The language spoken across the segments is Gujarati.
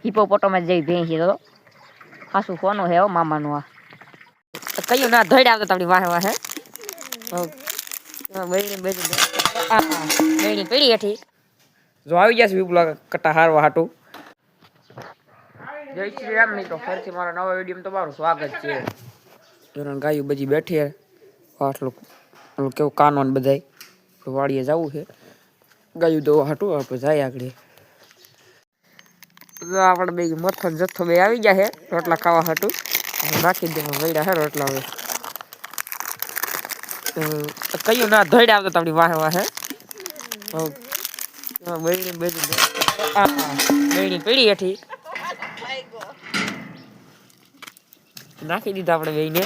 હિપોપોટામસ જેવી ભેંસ છે. તો હાસું ફોનું હે મામાનું. આ કયું ના ધોઈ આવતો આપણી વાહે વાહે બેડી પડી હેઠી જો આવી જશે વિપુલા કટા હારવા હાટું. જય શ્રી રામ મિત્રો, ફરીથી મારા નવા વિડીયોમાં તમારું સ્વાગત છે. ગાયું બધી બેઠી હે આટલું કેવું કાનોન બધાય વાડીએ જવું છે ગાયું દોવા હાટું. આપણે જાય આગળ. આપણે બે મથન જથ્થો બે આવી ગયા છે રોટલા ખાવા હાટું. નાખી દે વૈડા હે રોટલા. હવે કયું ના ધોઈ આવતો આપણી વાહે વાહે બેડી પડી હેઠી નાખી દીધા આપણે બેને.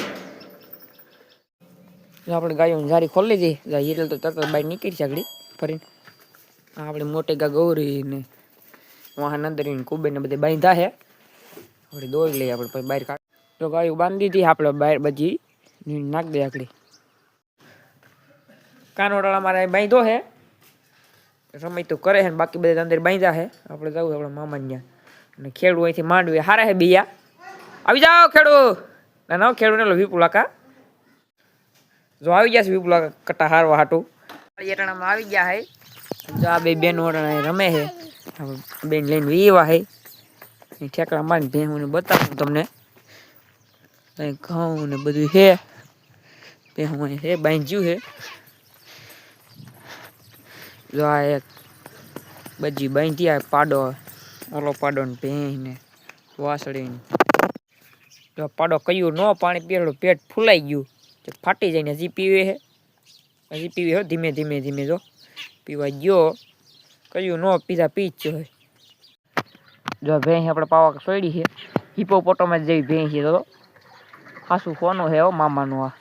આપણે ગાયો જારી ખોલી દીધી હિરલ તો તરત બહાર નીકળી શકડી ફરીને. આપણે મોટે ગા ગૌરી ને વાહન અંદરીને કુબેર ને બધે બાંધ્યા હે. આપણે દોઈ લઈએ આપણે પછી બહાર કાઢ તો ગાયું બાંધી દીધી આપણે બહાર બધી નાખ દે આકડી. કાનોડાળા મારે બાંધ્યો હે સમય તો કરે છે બાકી બધા અંદર બાંધ્યા હે. આપણે જવું આપણા મામા ત્યાં અને ખેડૂ અહીંથી માંડવી હારા હે બીયા. આવી જાઓ ખેડૂ ના ખેડૂ ને વિપુલા કા જો આવી ગયા છે વિપુલા કટા હારવા હાટું. એટાણામાં આવી ગયા હે. જો આ બે બેન ઓટાણા રમે છે. બેન લઈને વીવા હે ઠેકડા મારીને ભેહું ને બતાવું તમને. ઘઉં ને બધું છે ભેહું છે બાંધ્યું છે. જો આ એક બજી બાંધી આ પાડો ઓલો પાડો ને ભેંસ ને વાસળી ને જો પાડો કયું ન પાણી પીએલું પેટ ફૂલાઈ ગયું ફાટી જાય ને હજી પીવે છે. હજી પીવે હો ધીમે ધીમે ધીમે જો પીવા ગયો કયું ન પીધા પી જ હોય. જો ભેંસ આપણે પાવા સોયડી છે હિપોપોટામસ જેવી ભેંસ છે. તો હાસું ફોનું હે મામાનું. આ